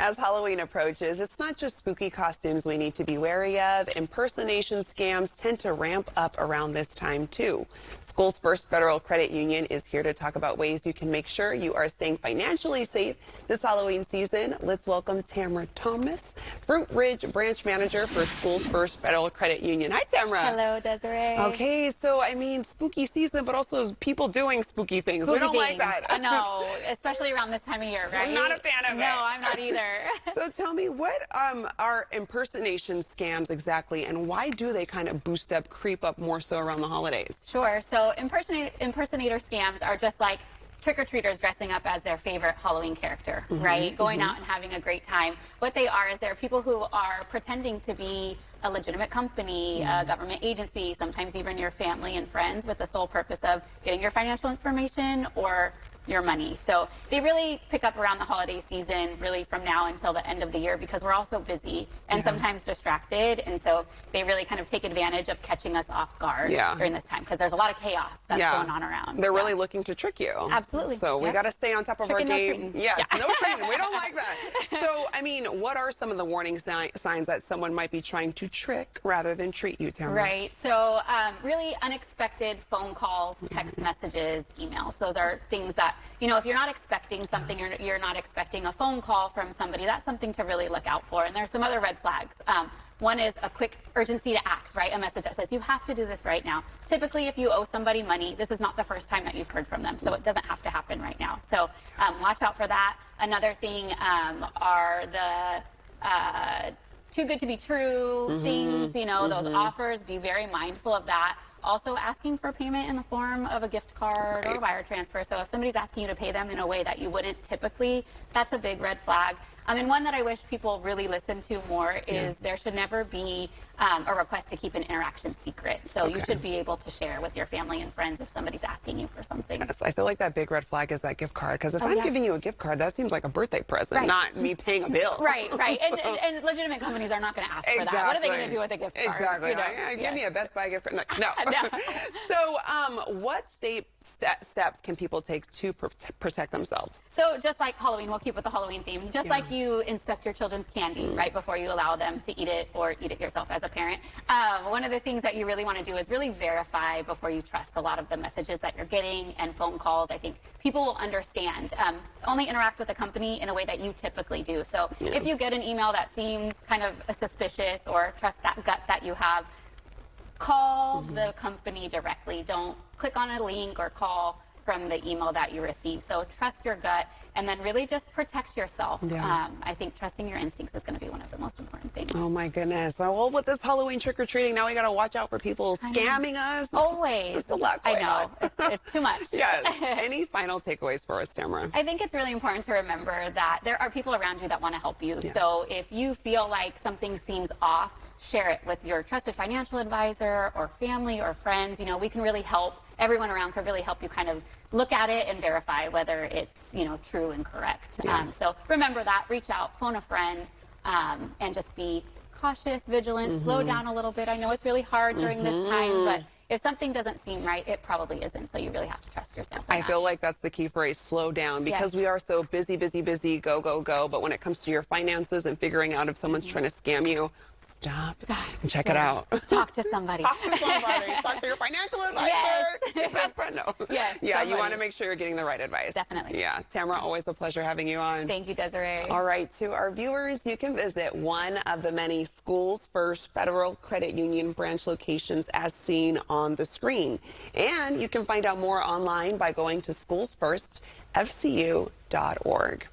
As Halloween approaches, it's not just spooky costumes we need to be wary of. Impersonation scams tend to ramp up around this time, too. Schoolsfirst Federal Credit Union is here to talk about ways you can make sure you are staying financially safe this Halloween season. Let's welcome Tammura Thomas, Fruitridge Branch Manager for Schoolsfirst Federal Credit Union. Hi, Tammura. Hello, Desiree. Okay, so I mean, spooky season, but also people doing spooky things. We don't like that. I know, especially around this time of year, right? I'm not a fan of it. No, I'm not either. So tell me, what are impersonation scams exactly, and why do they kind of creep up more so around the holidays? Sure. So impersonator scams are just like trick-or-treaters dressing up as their favorite Halloween character, right? Going out and having a great time. What they are is they're people who are pretending to be a legitimate company, a government agency, sometimes even your family and friends, with the sole purpose of getting your financial information or your money. So they really pick up around the holiday season, really from now until the end of the year, because we're all so busy and sometimes distracted. And so they really kind of take advantage of catching us off guard during this time, because there's a lot of chaos that's going on around. They're really looking to trick you. Absolutely. So we got to stay on top of our game. Yes, no treating. We don't like that. So, I mean, what are some of the warning signs that someone might be trying to trick rather than treat you, Tammura? Right. So really unexpected phone calls, text messages, emails. Those are things that, you know, if you're not expecting something, you're not expecting a phone call from somebody, that's something to really look out for. And there's some other red flags. One is a quick urgency to act, right? A message that says, you have to do this right now. Typically, if you owe somebody money, this is not the first time that you've heard from them, so it doesn't have to happen right now. So watch out for that. Another thing are the too good to be true things, you know, those offers. Be very mindful of that. Also asking for payment in the form of a gift card or a wire transfer. So if somebody's asking you to pay them in a way that you wouldn't typically, that's a big red flag. And one that I wish people really listen to more is there should never be a request to keep an interaction secret. So you should be able to share with your family and friends if somebody's asking you for something. Yes, I feel like that big red flag is that gift card, because if I'm giving you a gift card, that seems like a birthday present, not me paying a bill. Right. And legitimate companies are not going to ask for that. What are they going to do with a gift card? Exactly. You know? Give me a Best Buy gift card. No. So what steps can people take to protect themselves? So just like Halloween, we'll keep with the Halloween theme, just like you inspect your children's candy right before you allow them to eat it or eat it yourself as a parent. One of the things that you really want to do is really verify before you trust a lot of the messages that you're getting and phone calls. I think people will understand. Only interact with a company in a way that you typically do. So if you get an email that seems kind of suspicious, or trust that gut that you have, call the company directly. Don't click on a link or call from the email that you receive. So trust your gut, and then really just protect yourself. I think trusting your instincts is going to be one of the most important things. Oh my goodness. Well, with this Halloween trick-or-treating, now we got to watch out for people scamming us. Always. It's just a lot going on. It's too much. Yes. Any final takeaways for us, Tammura? I think it's really important to remember that there are people around you that want to help you. So if you feel like something seems off, share it with your trusted financial advisor or family or friends. You know, we can really help. Everyone around can really help you kind of look at it and verify whether it's, you know, true and correct. So remember that. Reach out, phone a friend, and just be cautious, vigilant, slow down a little bit. I know it's really hard during this time, but if something doesn't seem right, it probably isn't. So you really have to trust yourself. I feel like that's the key phrase, slow down, because we are so busy, go, go, go. But when it comes to your finances and figuring out if someone's trying to scam you, stop and check it out. Talk to somebody. Talk to somebody. Talk to your financial advisor. Your best friend. No. You want to make sure you're getting the right advice. Definitely. Yeah. Tammura, always a pleasure having you on. Thank you, Desiree. All right. To our viewers, you can visit one of the many Schoolsfirst Federal Credit Union branch locations as seen on the screen. And you can find out more online by going to schoolsfirstfcu.org.